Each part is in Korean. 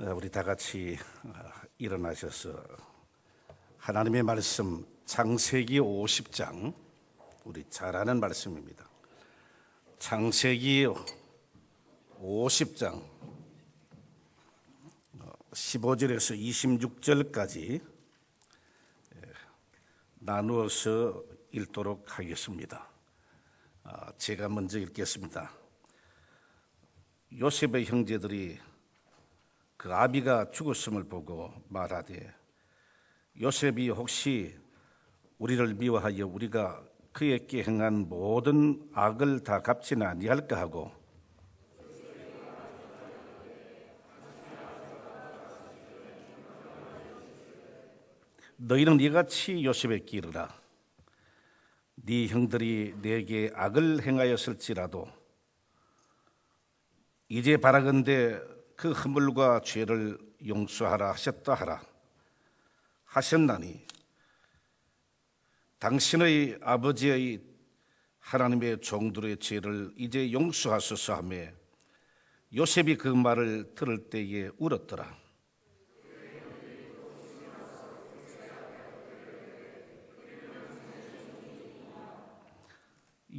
우리 다 같이 일어나셔서 하나님의 말씀 창세기 50장, 우리 잘 아는 말씀입니다. 창세기 50장 15절에서 26절까지 나누어서 읽도록 하겠습니다. 제가 먼저 읽겠습니다. 요셉의 형제들이 그 아비가 죽었음을 보고 말하되, 요셉이 혹시 우리를 미워하여 우리가 그에게 행한 모든 악을 다 갚지는 아니할까 하고, 너희는 이같이 요셉에게 이르라. 네 형들이 내게 악을 행하였을지라도 이제 바라건대 그 허물과 죄를 용서하라 하셨다 하라. 하셨나니 당신의 아버지의 하나님의 종들의 죄를 이제 용서하소서 하며, 요셉이 그 말을 들을 때에 울었더라.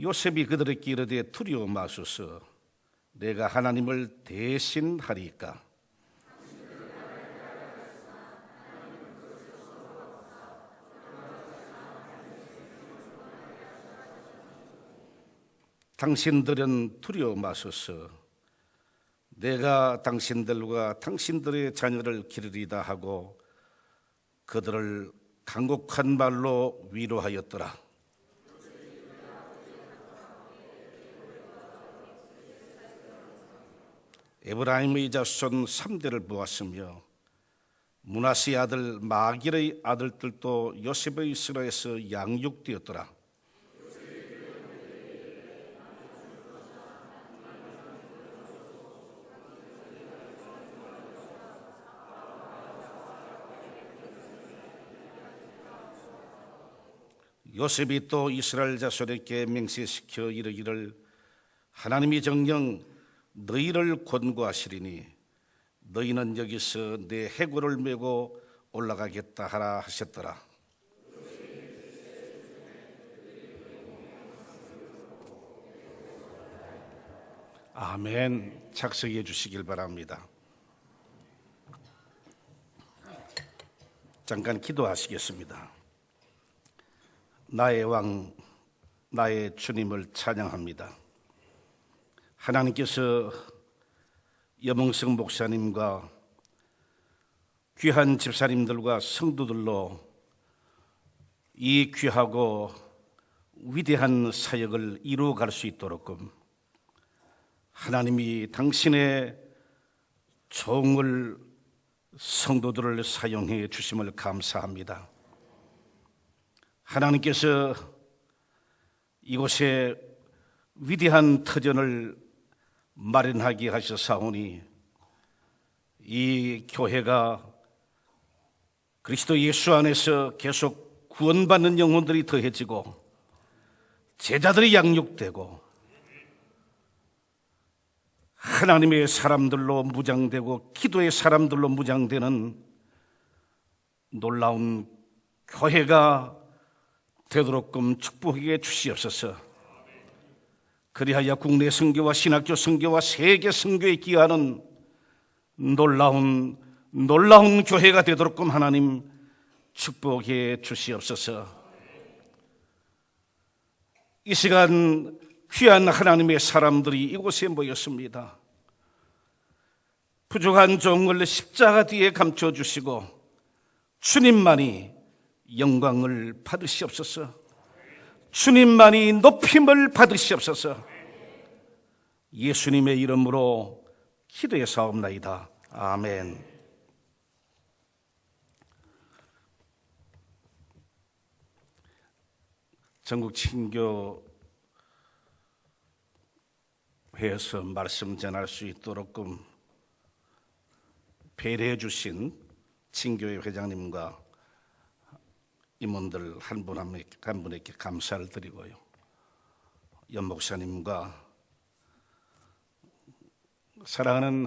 요셉이 그들에게 이르되, 두려워 마소서. 내가 하나님을 대신하리이까. 당신들은 두려워 마소서. 내가 당신들과 당신들의 자녀를 기르리다 하고 그들을 간곡한 말로 위로하였더라. 에브라임의 자손 3대를 보았으며 므낫세의 아들 마길의 아들들도 요셉의 수라에서 양육되었더라. 요셉이 또 이스라엘 자손에게 맹세시켜 이르기를, 하나님이 정녕 너희를 권고하시리니 너희는 여기서 내 해골을 메고 올라가겠다 하라 하셨더라. 아멘. 착석해 주시길 바랍니다. 잠깐 기도하시겠습니다. 나의 왕, 나의 주님을 찬양합니다. 하나님께서 염흥석 목사님과 귀한 집사님들과 성도들로 이 귀하고 위대한 사역을 이루어갈 수 있도록끔 하나님이 당신의 종을, 성도들을 사용해 주심을 감사합니다. 하나님께서 이곳에 위대한 터전을 마련하게 하셨사오니 이 교회가 그리스도 예수 안에서 계속 구원받는 영혼들이 더해지고 제자들이 양육되고 하나님의 사람들로 무장되고 기도의 사람들로 무장되는 놀라운 교회가 되도록끔 축복해 주시옵소서. 그리하여 국내 선교와 신학교 선교와 세계 선교에 기여하는 놀라운 교회가 되도록끔 하나님 축복해 주시옵소서. 이 시간 귀한 하나님의 사람들이 이곳에 모였습니다. 부족한 종을 십자가 뒤에 감춰주시고 주님만이 영광을 받으시옵소서. 주님만이 높임을 받으시옵소서. 예수님의 이름으로 기도해 사옵나이다. 아멘. 전국 친교회에서 말씀 전할 수 있도록끔 배려해 주신 친교회 회장님과 임원들 한 분 한 분에게 감사를 드리고요. 연 목사님과 사랑하는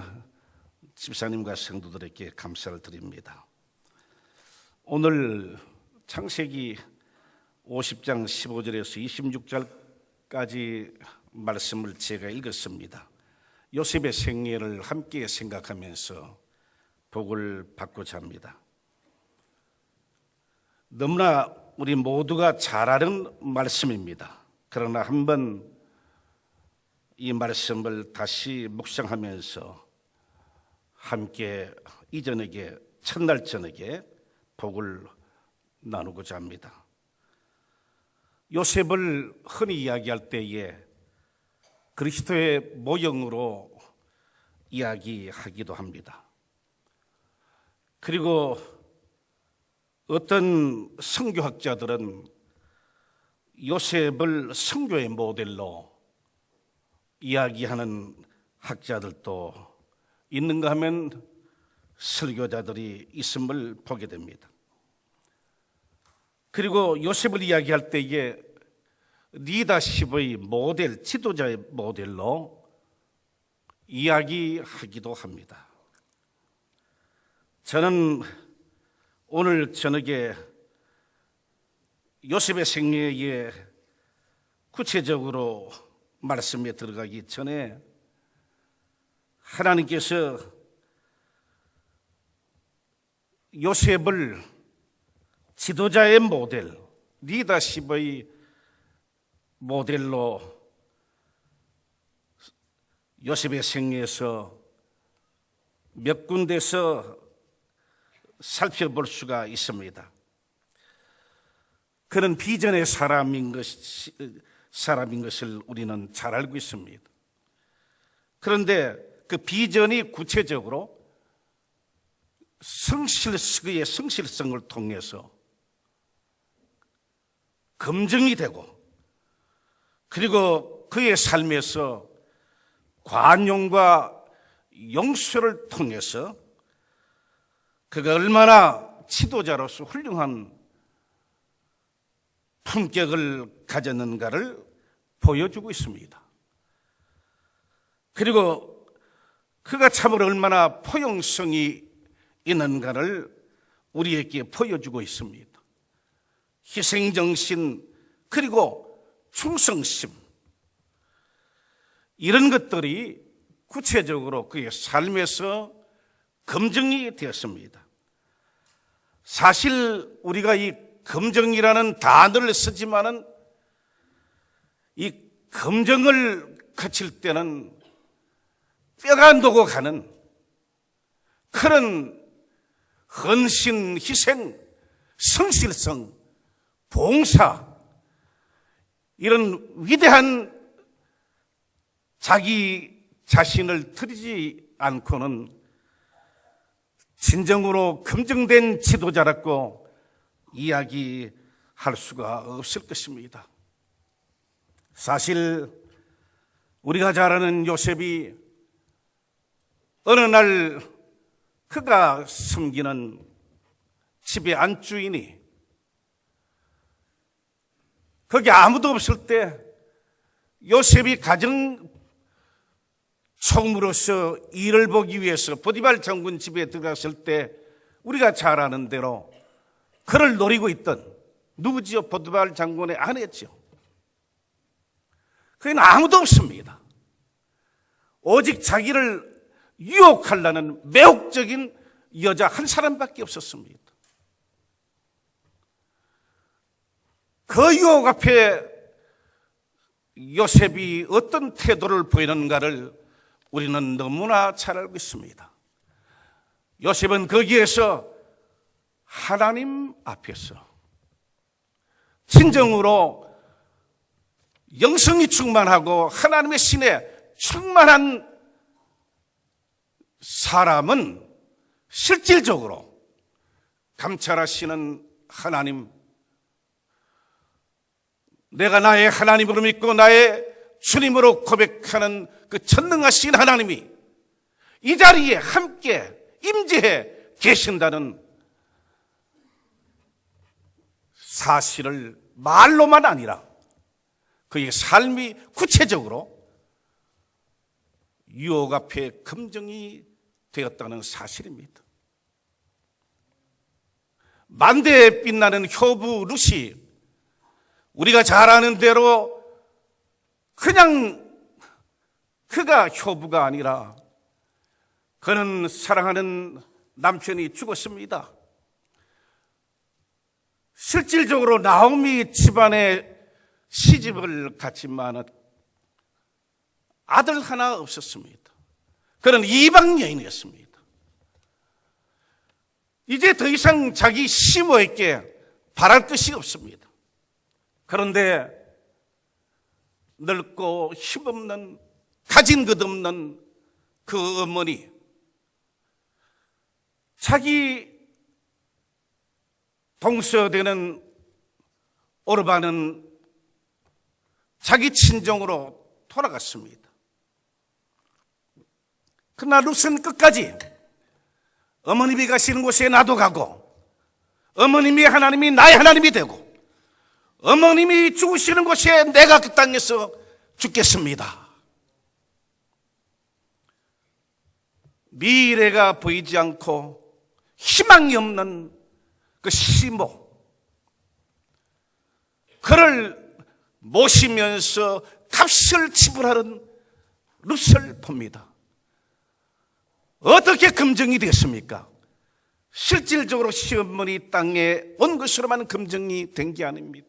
집사님과 성도들에게 감사를 드립니다. 오늘 창세기 50장 15절에서 26절까지 말씀을 제가 읽었습니다. 요셉의 생애를 함께 생각하면서 복을 받고자 합니다. 너무나 우리 모두가 잘 아는 말씀입니다. 그러나 한번 이 말씀을 다시 묵상하면서 함께 이 저녁에, 첫날 저녁에 복을 나누고자 합니다. 요셉을 흔히 이야기할 때에 그리스도의 모형으로 이야기하기도 합니다. 그리고 어떤 선교학자들은 요셉을 선교의 모델로 이야기하는 학자들도 있는가 하면 설교자들이 있음을 보게 됩니다. 그리고 요셉을 이야기할 때에 리더십의 모델, 지도자의 모델로 이야기하기도 합니다. 저는 오늘 저녁에 요셉의 생애에 구체적으로 말씀에 들어가기 전에 하나님께서 요셉을 지도자의 모델, 리더십의 모델로 요셉의 생애에서 몇 군데서 살펴볼 수가 있습니다. 그는 비전의 사람인 것을 우리는 잘 알고 있습니다. 그런데 그 비전이 구체적으로 그의 성실성을 통해서 검증이 되고, 그리고 그의 삶에서 관용과 용서를 통해서 그가 얼마나 지도자로서 훌륭한 품격을 가졌는가를 보여주고 있습니다. 그리고 그가 참으로 얼마나 포용성이 있는가를 우리에게 보여주고 있습니다. 희생정신, 그리고 충성심, 이런 것들이 구체적으로 그의 삶에서 검증이 되었습니다. 사실 우리가 이 검증이라는 단어를 쓰지만은 이 검증을 거칠 때는 뼈가 녹아가는 그런 헌신, 희생, 성실성, 봉사, 이런 위대한 자기 자신을 드리지 않고는 진정으로 검증된 지도자라고 이야기할 수가 없을 것입니다. 사실 우리가 잘 아는 요셉이 어느 날 그가 섬기는 집의 안주인이 거기 아무도 없을 때 요셉이 가정 총무로서 일을 보기 위해서 보디발 장군 집에 들어갔을 때 우리가 잘 아는 대로 그를 노리고 있던 누구지요? 보디발 장군의 아내였죠. 그는 아무도 없습니다. 오직 자기를 유혹하려는 매혹적인 여자 한 사람밖에 없었습니다. 그 유혹 앞에 요셉이 어떤 태도를 보이는가를 우리는 너무나 잘 알고 있습니다. 요셉은 거기에서 하나님 앞에서 진정으로 영성이 충만하고 하나님의 신에 충만한 사람은 실질적으로 감찰하시는 하나님, 내가 나의 하나님으로 믿고 나의 주님으로 고백하는 그 전능하신 하나님이 이 자리에 함께 임재해 계신다는 사실을 말로만 아니라 그의 삶이 구체적으로 유혹 앞에 검증이 되었다는 사실입니다. 만대에 빛나는 효부 룻이 우리가 잘 아는 대로 그냥 그가 효부가 아니라 그는 사랑하는 남편이 죽었습니다. 실질적으로 나오미 집안에 시집을 갔지만 아들 하나 없었습니다. 그는 이방 여인이었습니다. 이제 더 이상 자기 시모에게 바랄 것이 없습니다. 그런데 늙고 힘없는, 가진 것 없는 그 어머니, 자기 동서되는 오르반은 자기 친정으로 돌아갔습니다. 그러나 룻은 끝까지 어머님이 가시는 곳에 나도 가고, 어머님이 하나님이 나의 하나님이 되고, 어머님이 죽으시는 곳에 내가 그 땅에서 죽겠습니다. 미래가 보이지 않고 희망이 없는 그 시모, 그를 모시면서 값을 지불하는 룻을 봅니다. 어떻게 금정이 됐습니까? 실질적으로 시어머니 땅에 온 것으로만 금정이 된 게 아닙니다.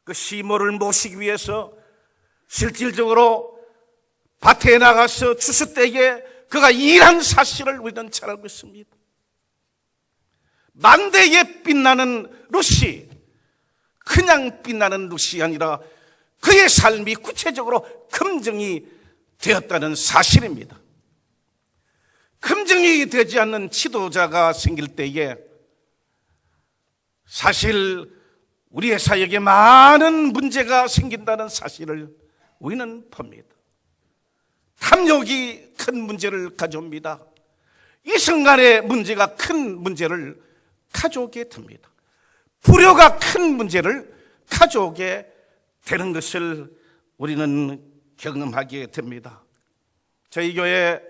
그 시모를 모시기 위해서 실질적으로 밭에 나가서 추수 때에 그가 일한 사실을 우리는 잘 알고 있습니다. 만대에 빛나는 룻이 그냥 빛나는 룻이 아니라 그의 삶이 구체적으로 금정이 되었다는 사실입니다. 금정이 되지 않는 지도자가 생길 때에 사실 우리의 사역에 많은 문제가 생긴다는 사실을 우리는 봅니다. 탐욕이 큰 문제를 가져옵니다. 이 순간의 문제가 큰 문제를 가져오게 됩니다. 불효가 큰 문제를 가져오게 되는 것을 우리는 경험하게 됩니다. 저희 교회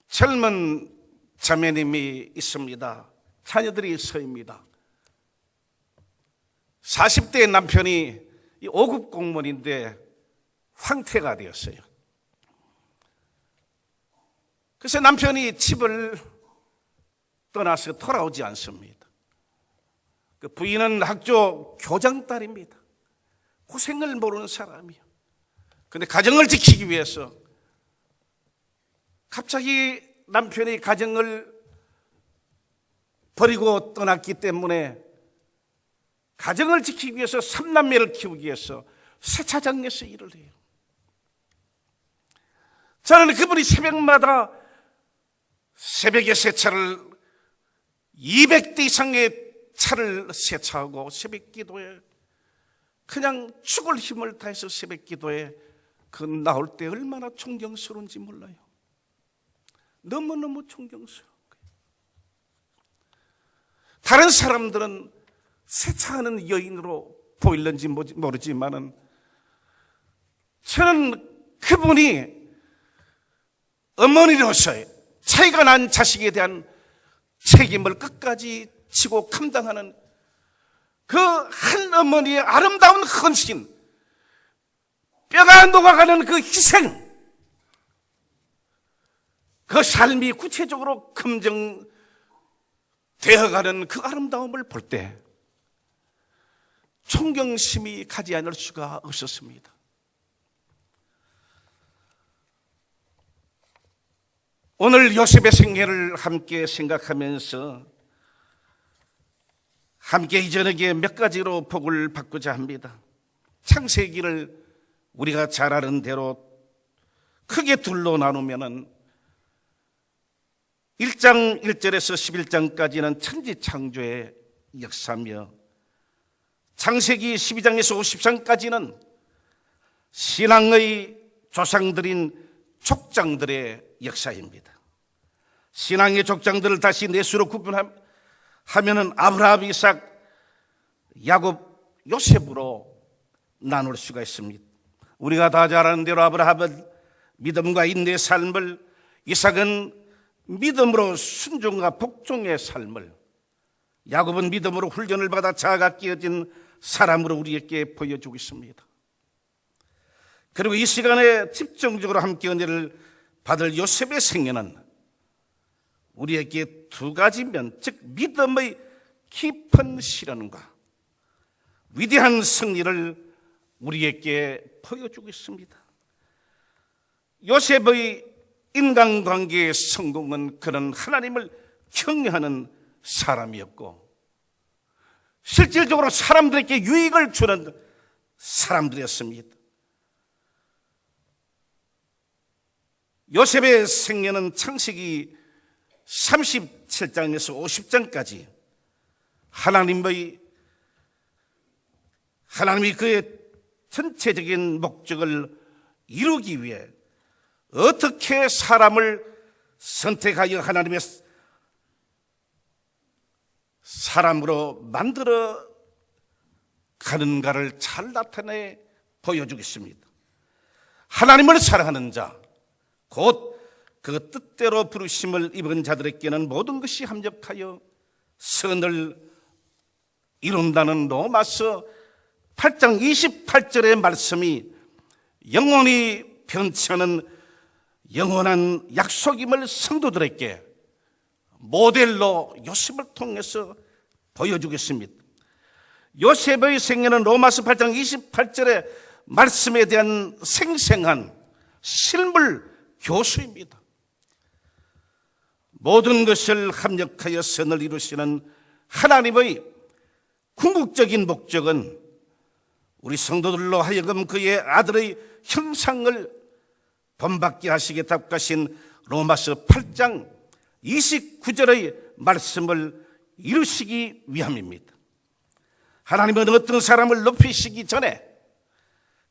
젊은 자매님이 있습니다. 자녀들이 서입니다. 40대 남편이 5급 공무원인데 황태가 되었어요. 그래서 남편이 집을 떠나서 돌아오지 않습니다. 그 부인은 학교 교장 딸입니다. 고생을 모르는 사람이에요. 그런데 가정을 지키기 위해서 갑자기 남편이 가정을 버리고 떠났기 때문에 가정을 지키기 위해서 3남매를 키우기 위해서 세차장에서 일을 해요. 저는 그분이 새벽마다 새벽에 세차를 200대 이상의 차를 세차하고 새벽 기도에 그냥 죽을 힘을 다해서 새벽 기도에 그 나올 때 얼마나 존경스러운지 몰라요. 너무너무 존경스러운 거예요. 다른 사람들은 세차하는 여인으로 보일는지 모르지만은 저는 그분이 어머니로서 차이가 난 자식에 대한 책임을 끝까지 지고 감당하는 그 한 어머니의 아름다운 헌신, 뼈가 녹아가는 그 희생, 그 삶이 구체적으로 검증되어가는 그 아름다움을 볼 때 존경심이 가지 않을 수가 없었습니다. 오늘 요셉의 생애를 함께 생각하면서 함께 이 저녁에 몇 가지로 복을 받고자 합니다. 창세기를 우리가 잘 아는 대로 크게 둘로 나누면은 1장 1절에서 11장까지는 천지창조의 역사며 창세기 12장에서 50장까지는 신앙의 조상들인 족장들의 역사입니다. 신앙의 족장들을 다시 넷수로 구분하면은 아브라함, 이삭, 야곱, 요셉으로 나눌 수가 있습니다. 우리가 다 잘 아는 대로 아브라함은 믿음과 인내의 삶을, 이삭은 믿음으로 순종과 복종의 삶을, 야곱은 믿음으로 훈련을 받아 자아가 깨어진 사람으로 우리에게 보여주고 있습니다. 그리고 이 시간에 집중적으로 함께 은혜를 받을 요셉의 생애는 우리에게 두 가지 면, 즉 믿음의 깊은 실현과 위대한 승리를 우리에게 보여주고 있습니다. 요셉의 인간관계의 성공은 그는 하나님을 경외하는 사람이었고, 실질적으로 사람들에게 유익을 주는 사람들이었습니다. 요셉의 생애는 창세기 37장에서 50장까지 하나님이 그의 전체적인 목적을 이루기 위해 어떻게 사람을 선택하여 하나님의 사람으로 만들어 가는가를 잘 나타내 보여주겠습니다. 하나님을 사랑하는 자, 곧 그 뜻대로 부르심을 입은 자들에게는 모든 것이 합력하여 선을 이룬다는 로마서 8장 28절의 말씀이 영원히 변치 않은 영원한 약속임을 성도들에게 모델로 요셉을 통해서 보여주겠습니다. 요셉의 생애는 로마서 8장 28절의 말씀에 대한 생생한 실물 교수입니다. 모든 것을 합력하여 선을 이루시는 하나님의 궁극적인 목적은 우리 성도들로 하여금 그의 아들의 형상을 본받게 하시기에 답가신 로마서 8장 29절의 말씀을 이루시기 위함입니다. 하나님은 어떤 사람을 높이시기 전에,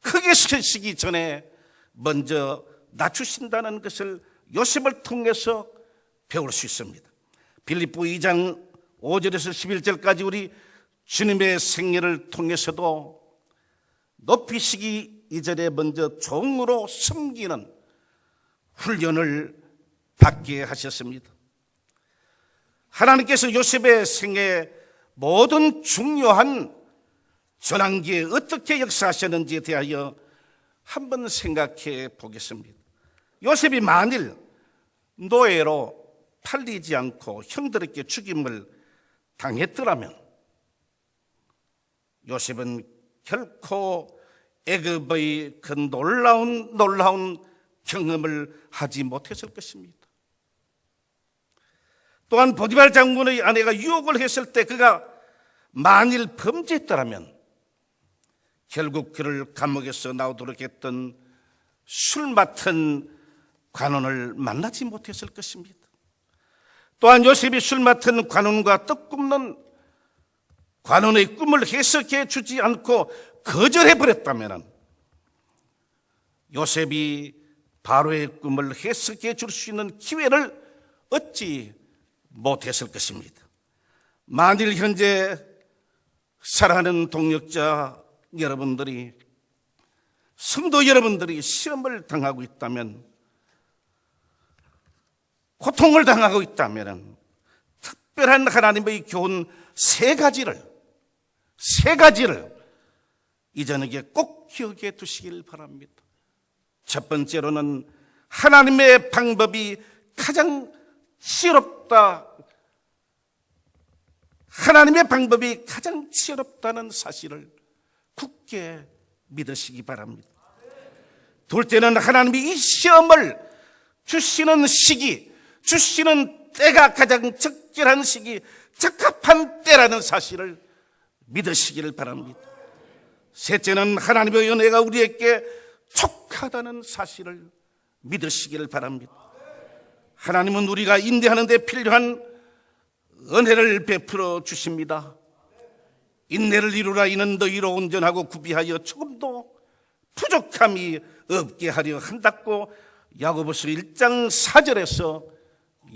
크게 세시기 전에 먼저 낮추신다는 것을 요셉을 통해서 배울 수 있습니다. 빌립보 2장 5절에서 11절까지 우리 주님의 생애를 통해서도 높이시기 이전에 먼저 종으로 섬기는 훈련을 받게 하셨습니다. 하나님께서 요셉의 생애 모든 중요한 전환기에 어떻게 역사하셨는지에 대하여 한번 생각해 보겠습니다. 요셉이 만일 노예로 팔리지 않고 형들에게 죽임을 당했더라면 요셉은 결코 애굽의 그 놀라운 경험을 하지 못했을 것입니다. 또한 보디발 장군의 아내가 유혹을 했을 때 그가 만일 범죄했더라면 결국 그를 감옥에서 나오도록 했던 술 맡은 관원을 만나지 못했을 것입니다. 또한 요셉이 술 맡은 관원과 떡 굽는 관원의 꿈을 해석해 주지 않고 거절해 버렸다면 요셉이 바로의 꿈을 해석해 줄 수 있는 기회를 얻지 못했을 것입니다. 만일 현재 사랑하는 동역자 여러분들이, 성도 여러분들이 시험을 당하고 있다면, 고통을 당하고 있다면 특별한 하나님의 교훈 세 가지를 이 저녁에 꼭 기억해 두시길 바랍니다. 첫 번째로는 하나님의 방법이 가장 지혜롭다. 하나님의 방법이 가장 지혜롭다는 사실을 굳게 믿으시기 바랍니다. 둘째는 하나님이 이 시험을 주시는 시기, 주시는 때가 가장 적절한 시기, 적합한 때라는 사실을 믿으시기를 바랍니다. 셋째는 하나님의 은혜가 우리에게 촉하다는 사실을 믿으시기를 바랍니다. 하나님은 우리가 인내하는 데 필요한 은혜를 베풀어 주십니다. 인내를 이루라. 이는 너희로 온전하고 구비하여 조금도 부족함이 없게 하려 한다고 야고보서 1장 4절에서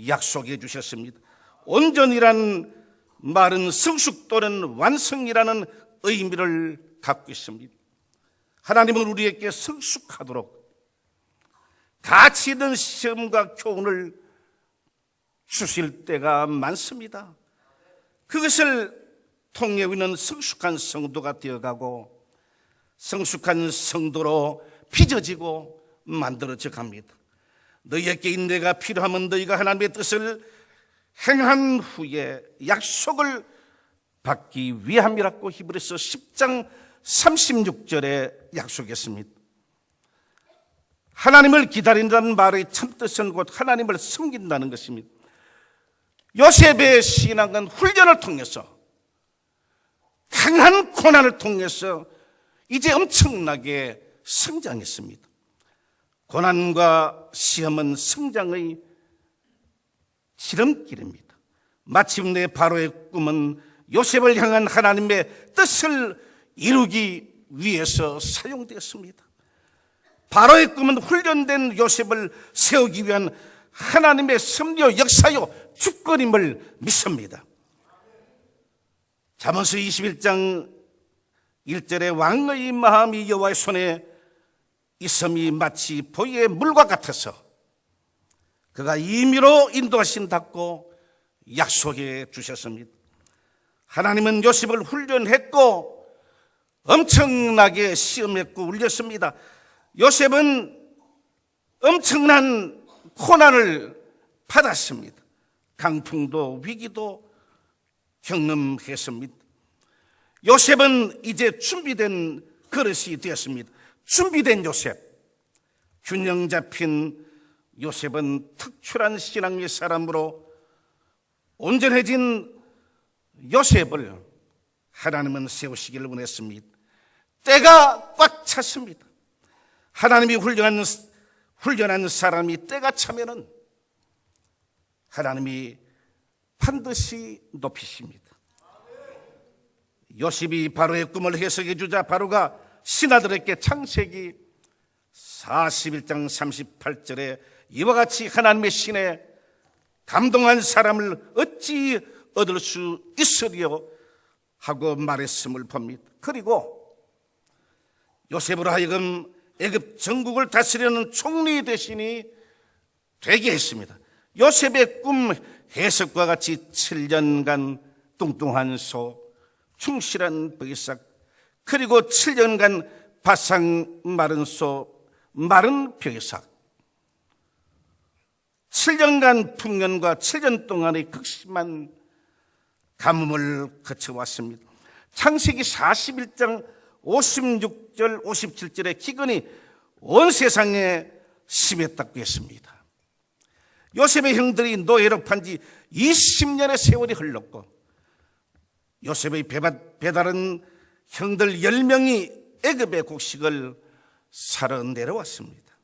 약속해 주셨습니다. 온전이란 말은 성숙 또는 완성이라는 의미를 갖고 있습니다. 하나님은 우리에게 성숙하도록, 가치 있는 시험과 교훈을 주실 때가 많습니다. 그것을 통해 우리는 성숙한 성도가 되어가고 성숙한 성도로 빚어지고 만들어져 갑니다. 너희에게 인내가 필요하면 너희가 하나님의 뜻을 행한 후에 약속을 받기 위함이라고 히브리서 10장 36절에 약속했습니다. 하나님을 기다린다는 말의 참뜻은 곧 하나님을 섬긴다는 것입니다. 요셉의 신앙은 훈련을 통해서, 강한 고난을 통해서 이제 엄청나게 성장했습니다. 고난과 시험은 성장의 지름길입니다. 마침내 바로의 꿈은 요셉을 향한 하나님의 뜻을 이루기 위해서 사용되었습니다. 바로의 꿈은 훈련된 요셉을 세우기 위한 하나님의 섭리요 역사요 주권임을 믿습니다. 잠언서 21장 1절에 왕의 마음이 여호와의 손에 있음이 마치 보리의 물과 같아서 그가 임의로 인도하신다고 약속해 주셨습니다. 하나님은 요셉을 훈련했고 엄청나게 시험했고 울렸습니다. 요셉은 엄청난 고난을 받았습니다. 강풍도 위기도 경험했습니다. 요셉은 이제 준비된 그릇이 되었습니다. 준비된 요셉, 균형 잡힌 요셉은 특출한 신앙의 사람으로 온전해진 요셉을 하나님은 세우시기를 원했습니다. 때가 꽉 찼습니다. 하나님이 훈련한 사람이 때가 차면은 하나님이 반드시 높이십니다. 요셉이 바로의 꿈을 해석해 주자 바로가 신하들에게 창세기 41장 38절에 이와 같이 하나님의 신에 감동한 사람을 어찌 얻을 수 있으리요 하고 말했음을 봅니다. 그리고 요셉으로 하여금 애굽 전국을 다스리는 총리 대신이 되게 했습니다. 요셉의 꿈 해석과 같이 7년간 뚱뚱한 소, 충실한 버기삭, 그리고 7년간 바싹 마른 소, 마른 벼기삭, 7년간 풍년과 7년 동안의 극심한 가뭄을 거쳐왔습니다. 창세기 41장 56절 57절에 기근이 온 세상에 심했다고 했습니다. 요셉의 형들이 노예로 판지 20년의 세월이 흘렀고 요셉의 배다른 형들 10명이 애굽의 곡식을 사러 내려왔습니다.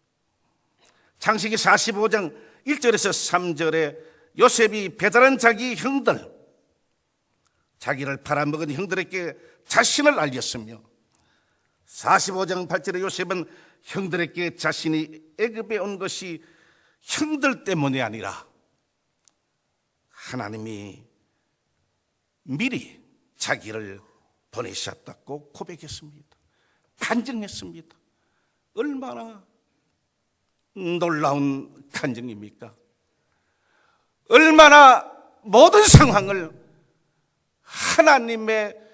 창세기 45장 1절에서 3절에 요셉이 배달한 자기 형들, 자기를 팔아먹은 형들에게 자신을 알렸으며 45장 8절에 요셉은 형들에게 자신이 애굽에 온 것이 형들 때문이 아니라 하나님이 미리 자기를 보내셨다고 고백했습니다. 간증했습니다. 얼마나 놀라운 간증입니까? 얼마나 모든 상황을 하나님의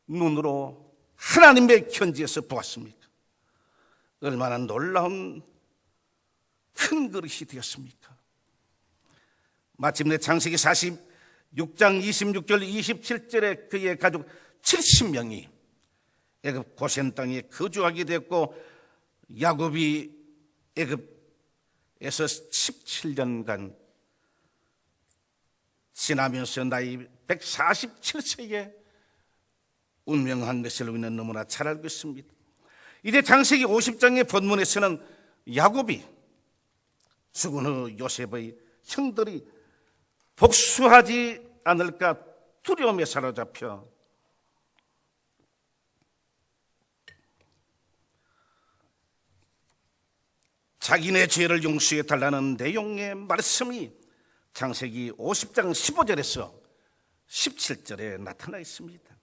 눈으로 하나님의 견지에서 보았습니까? 얼마나 놀라운 큰 그릇이 되었습니까? 마침내 창세기 46장 26절 27절에 그의 가족 70명이 애굽 고센 땅에 거주하게 됐고 야곱이 애굽에서 17년간 지나면서 나이 147세에 운명한 것을 우리는 너무나 잘 알고 있습니다. 이제 창세기 50장의 본문에서는 야곱이 죽은 후 요셉의 형들이 복수하지 않을까 두려움에 사로잡혀 자기네 죄를 용서해 달라는 내용의 말씀이 창세기 50장 15절에서 17절에 나타나 있습니다.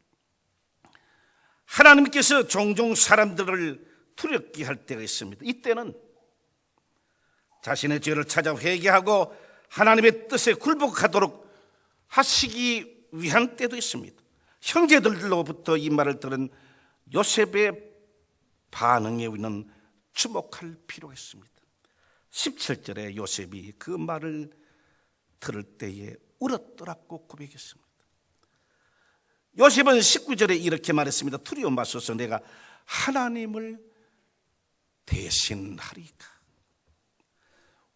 하나님께서 종종 사람들을 두렵게 할 때가 있습니다. 이때는 자신의 죄를 찾아 회개하고 하나님의 뜻에 굴복하도록 하시기 위한 때도 있습니다. 형제들로부터 이 말을 들은 요셉의 반응에 우리는 주목할 필요가 있습니다. 17절에 요셉이 그 말을 들을 때에 울었더라고 고백했습니다. 요셉은 19절에 이렇게 말했습니다. 두려워 마소서, 내가 하나님을 대신하리까.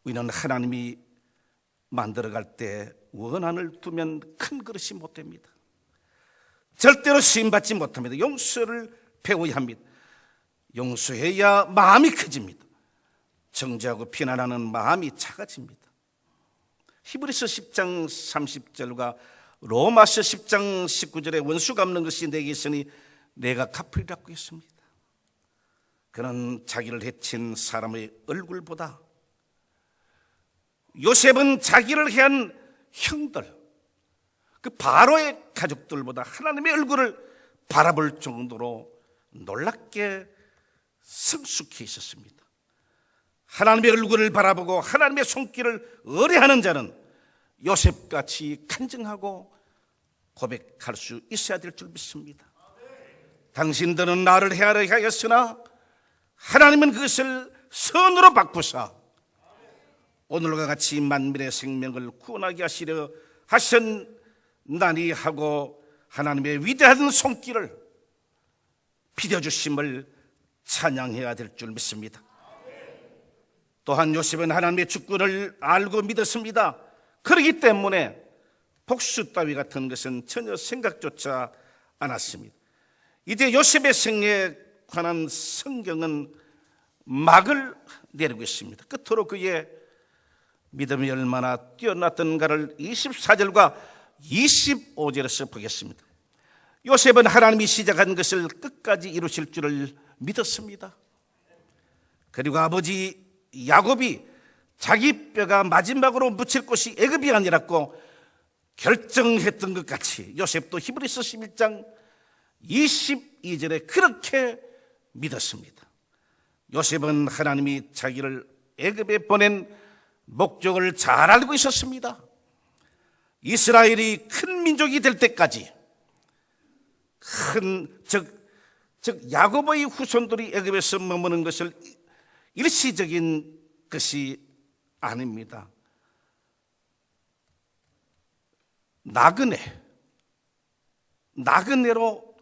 우리는 하나님이 만들어갈 때 원한을 두면 큰 그릇이 못 됩니다. 절대로 쓰임받지 못합니다. 용서를 배워야 합니다. 용서해야 마음이 커집니다. 정죄하고 비난하는 마음이 작아집니다. 히브리서 10장 30절과 로마서 10장 19절에 원수 갚는 것이 내게 있으니 내가 갚으리라고 했습니다. 그는 자기를 해친 사람의 얼굴보다 요셉은 자기를 해한 형들, 그 바로의 가족들보다 하나님의 얼굴을 바라볼 정도로 놀랍게 성숙해 있었습니다. 하나님의 얼굴을 바라보고 하나님의 손길을 의뢰하는 자는 요셉같이 간증하고 고백할 수 있어야 될 줄 믿습니다. 당신들은 나를 해하려 하였으나 하나님은 그것을 선으로 바꾸사 오늘과 같이 만민의 생명을 구원하게 하시려 하셨나니 하고 하나님의 위대한 손길을 빌어주심을 찬양해야 될 줄 믿습니다. 또한 요셉은 하나님의 주권을 알고 믿었습니다. 그렇기 때문에 복수 따위 같은 것은 전혀 생각조차 않았습니다. 이제 요셉의 생애에 관한 성경은 막을 내리고 있습니다. 끝으로 그의 믿음이 얼마나 뛰어났던가를 24절과 25절에서 보겠습니다. 요셉은 하나님이 시작한 것을 끝까지 이루실 줄을 믿었습니다. 그리고 아버지 야곱이 자기 뼈가 마지막으로 묻힐 곳이 애굽이 아니라고 결정했던 것 같이 요셉도 히브리서 11장 22절에 그렇게 믿었습니다. 요셉은 하나님이 자기를 애굽에 보낸 목적을 잘 알고 있었습니다. 이스라엘이 큰 민족이 될 때까지 즉 야곱의 후손들이 애굽에서 머무는 것을 일시적인 것이 아닙니다. 나그네로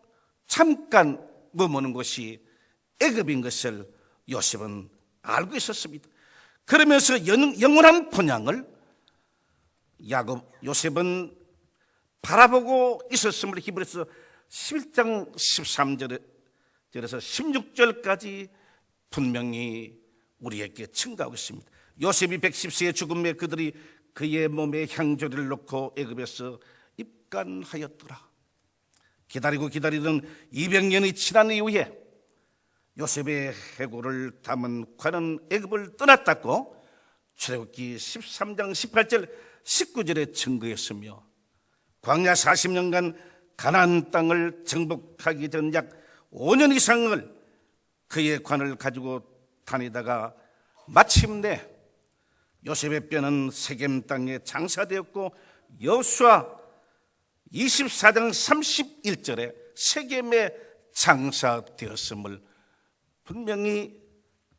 잠깐 머무는 것이 애굽인 것을 요셉은 알고 있었습니다. 그러면서 영원한 본향을 요셉은 바라보고 있었음을 히브리서 11장 13절에서 16절까지 분명히 우리에게 증가하고 있습니다. 요셉이 110세의 죽음에 그들이 그의 몸에 향조리를 놓고 애굽에서 입간하였더라. 기다리던 200년이 지난 이후에 요셉의 해골을 담은 관은 애굽을 떠났다고 출애굽기 13장 18절 19절에 증거했으며 광야 40년간 가나안 땅을 정복하기 전 약 5년 이상을 그의 관을 가지고 다니다가 마침내 요셉의 뼈는 세겜 땅에 장사되었고 여호수아 24장 31절에 세겜에 장사되었음을 분명히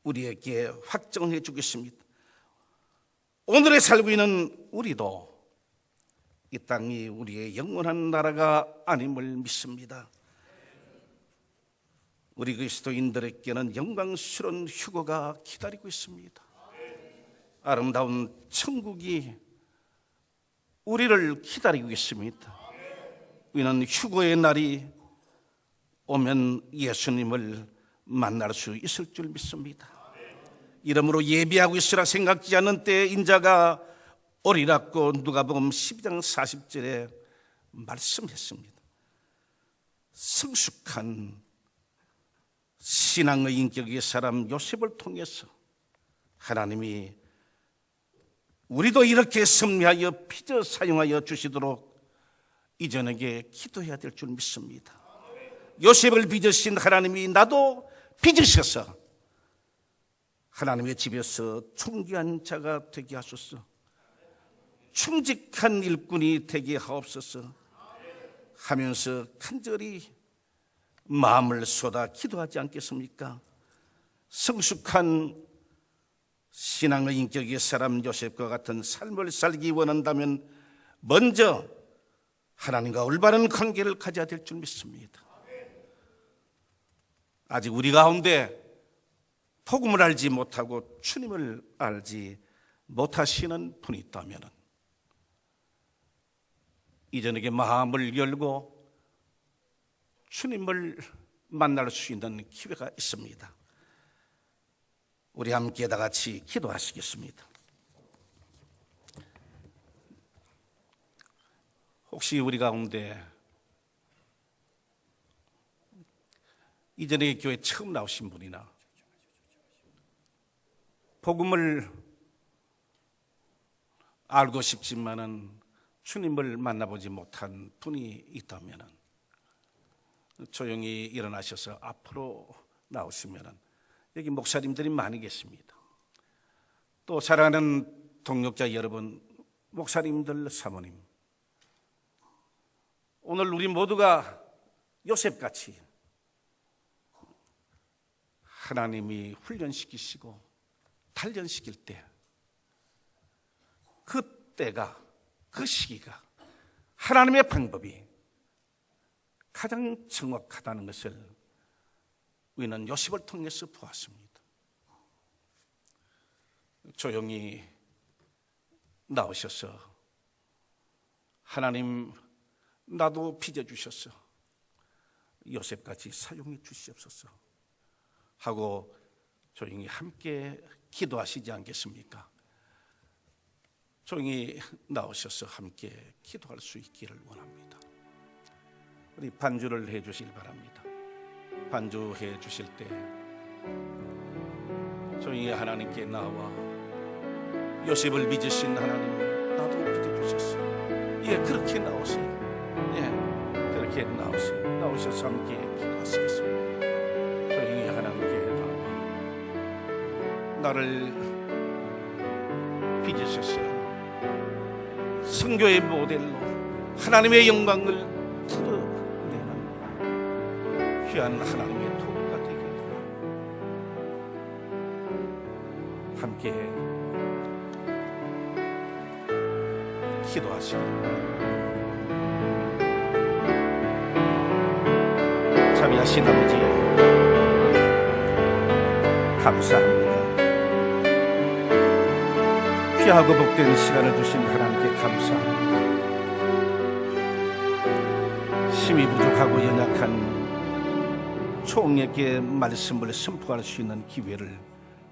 우리에게 확정해 주겠습니다. 오늘에 살고 있는 우리도 이 땅이 우리의 영원한 나라가 아님을 믿습니다. 우리 그리스도인들에게는 영광스러운 휴거가 기다리고 있습니다. 아름다운 천국이 우리를 기다리고 있습니다. 우리는 휴거의 날이 오면 예수님을 만날 수 있을 줄 믿습니다. 이러므로 예비하고 있으라 생각지 않는 때에 인자가 오리라고 누가복음 12장 40절에 말씀했습니다. 성숙한 신앙의 인격의 사람 요셉을 통해서 하나님이 우리도 이렇게 섭리하여 빚어 사용하여 주시도록 이 저녁에 기도해야 될 줄 믿습니다. 요셉을 빚으신 하나님이 나도 빚으셔서 하나님의 집에서 존귀한 자가 되게 하소서. 충직한 일꾼이 되게 하옵소서 하면서 간절히 마음을 쏟아 기도하지 않겠습니까? 성숙한 신앙의 인격의 사람 요셉과 같은 삶을 살기 원한다면 먼저 하나님과 올바른 관계를 가져야 될 줄 믿습니다. 아직 우리 가운데 복음을 알지 못하고 주님을 알지 못하시는 분이 있다면 이전에게 마음을 열고 주님을 만날 수 있는 기회가 있습니다. 우리 함께 다 같이 기도하시겠습니다. 혹시 우리 가운데 이전에 교회 처음 나오신 분이나 복음을 알고 싶지만은 주님을 만나보지 못한 분이 있다면 조용히 일어나셔서 앞으로 나오시면 여기 목사님들이 많이 계십니다. 또 사랑하는 동역자 여러분, 목사님들, 사모님, 오늘 우리 모두가 요셉같이 하나님이 훈련시키시고 단련시킬 때 그때가, 그 시기가 하나님의 방법이 가장 정확하다는 것을 우리는 요셉을 통해서 보았습니다. 조용히 나오셔서 하나님, 나도 빚어주셔서 요셉같이 사용해 주시옵소서 하고 조용히 함께 기도하시지 않겠습니까? 조용히 나오셔서 함께 기도할 수 있기를 원합니다. 우리 반주를 해 주실 바랍니다. 반주해 주실 때 조용히 하나님께 나와 요셉을 빚으신 하나님, 나도 빚어주셨어. 예, 그렇게 나오세요. 예, 그렇게 나오세요. 나오셔서 함께 기도하시겠습니다. 조용히 하나님께 나와 나를 빚으셨어요. 선교의 모델로 하나님의 영광을 드러내는 귀한 하나님의 도구가 되게 되라. 함께 기도하시고 자비하신 아버지, 감사합니다. 귀하고 복된 시간을 주신 하나님께 감사합니다. 힘이 부족하고 연약한 총에게 말씀을 선포할 수 있는 기회를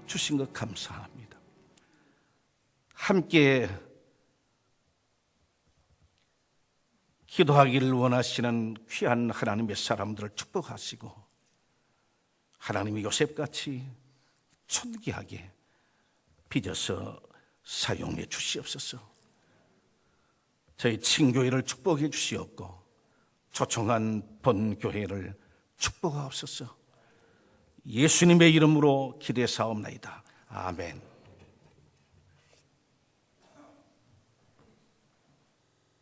주신 것 감사합니다. 함께 기도하기를 원하시는 귀한 하나님의 사람들을 축복하시고 하나님이 요셉같이 존귀하게 빚어서 사용해 주시옵소서. 저희 친교회를 축복해 주시옵고 초청한 본교회를 축복하옵소서. 예수님의 이름으로 기도사옵나이다. 아멘.